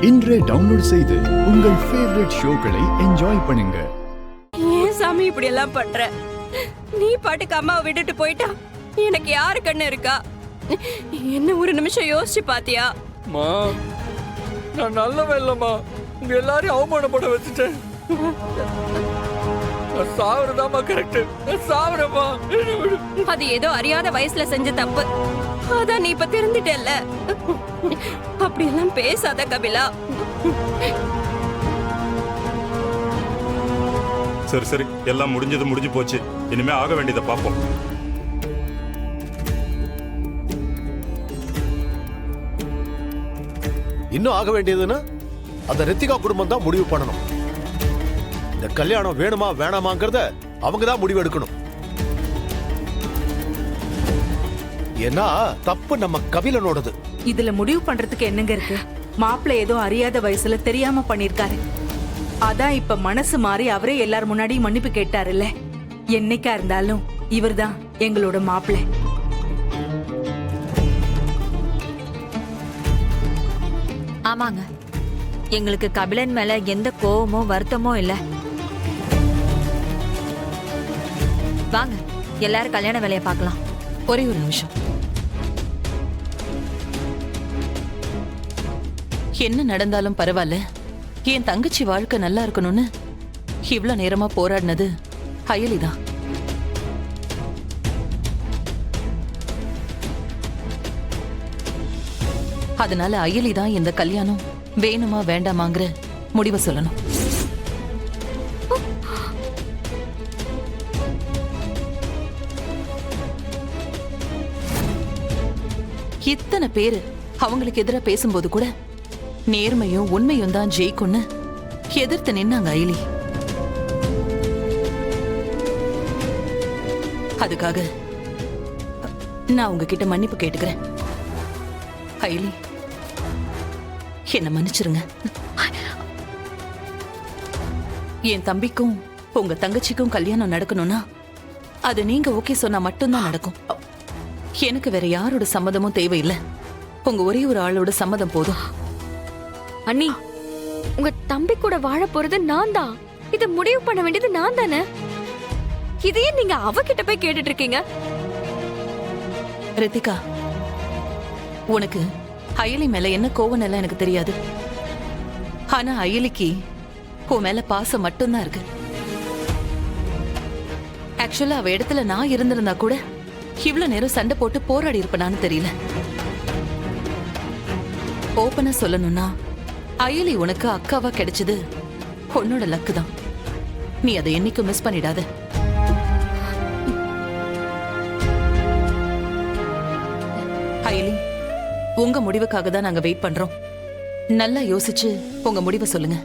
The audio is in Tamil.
இன்றே டவுன்லோட் செய்து உங்கள் ஃபேவரட் ஷோக்களை என்ஜாய் பண்ணுங்க. ஏன் சாமி இப்படி எல்லாம் பண்ற? நீ பாட்டுக்கு அம்மாவை விட்டுட்டு போயிட்டா எனக்கு யாரு கண்ணு இருக்கா? என்ன ஒரு நிமிஷம் யோசிச்சு பாத்தியா? மா, நான் நல்லவன் இல்லம்மா. உங்க எல்லாரையும் அவமானப்பட வச்சுட்டேன். நான் சாவறதாமா கரெக்ட். நான் சாவறேம்மா. அது ஏதோ அறியாத வயசுல செஞ்ச தப்பு. அதான் நீ இப்ப திருந்துட்டல்ல. அப்படி எல்லாம் பேசாத கபிலா. சரி சரி, எல்லாம் முடிஞ்சு போச்சு. இனிமே ஆக வேண்டியதை பார்ப்போம். இன்னும் ஆக வேண்டியதுன்னா அந்த ரித்திகா குடும்பம் தான் முடிவு பண்ணணும். இந்த கல்யாணம் வேணுமா வேணாமாங்கிறத அவங்க தான் முடிவு எடுக்கணும். ஏன்னா தப்பு நம்ம கபிலனோடது. இதுல முடிவு பண்றதுக்கு என்னங்க இருக்கு? மாப்பிள்ளை ஏதோ அறியாத வயசுல தெரியாம பண்ணிருக்காரு. அதான் இப்ப மனசு மாறி அவரே எல்லார் முன்னாடி மன்னிப்பு கேட்டாருல்ல. என்னைக்கா இருந்தாலும் இவர்தான் எங்களோட மாப்பிள்ளை. ஆமாங்க, எங்களுக்கு கபிலன் மேல எந்த கோவமோ வருத்தமோ இல்ல. வாங்க எல்லாரும் கல்யாண வேலையை பார்க்கலாம். ஒரே ஒரு நிமிஷம். என்ன நடந்தாலும் பரவாயில்ல, என் தங்கச்சி வாழ்க்கை நல்லா இருக்கணும்னு இவ்ளோ நேரமா போராடினது அயலிதான். அதனால அயலிதான் இந்த கல்யாணம் வேணுமா வேண்டாமாங்கிற முடிவை சொல்லணும். இத்தனை பேரு அவங்களுக்கு எதிராக பேசும்போது கூட நேர்மையும் உண்மையும் தான் ஜெயிக்கும்னு எதிர்த்து நின்னாங்க அயலி. அதுக்காக நான் உங்ககிட்ட மன்னிப்பு கேட்டுக்கிறேன். அயலி, என்ன மன்னிச்சிருங்க. என் தம்பிக்கும் உங்க தங்கச்சிக்கும் கல்யாணம் நடக்கணும்னா அது நீங்க ஓகே சொன்னா மட்டும்தான் நடக்கும். எனக்கு வேற யாரோட சம்மதமும் தேவையில்லை. உங்க ஒரே ஒரு ஆளோட சம்மதம் போதும். அண்ணி, உங்க தம்பி கூட வாழ போறது நான் தான். இத முடிவு பண்ண வேண்டியது நான் தானே. இதையே நீங்க அவகிட்ட போய் கேட்டுட்டு இருக்கீங்க. ரித்திகா, உனக்கு அயலி மேல என்ன கோவம் எல்லாம் எனக்கு தெரியாது. ஆனா அயலிக்கு உன் மேல பாசம் மட்டும்தான் இருக்கு. ஆக்சுவலா அவ இடத்துல நான் இருந்திருந்தா கூட இவ்வளவு நேரம் சண்டை போட்டு போராடி இருப்பனான்னு தெரியல. ஓப்பனா சொல்லணும்னா அயலி உனக்கு அக்காவா கிடைச்சது உன்னோட லக்கு தான். நீ அதை என்னைக்கும் மிஸ் பண்ணிடாத. அயலி, உங்க முடிவுக்காக தான் நாங்க வெயிட் பண்றோம். நல்லா யோசிச்சு உங்க முடிவை சொல்லுங்க.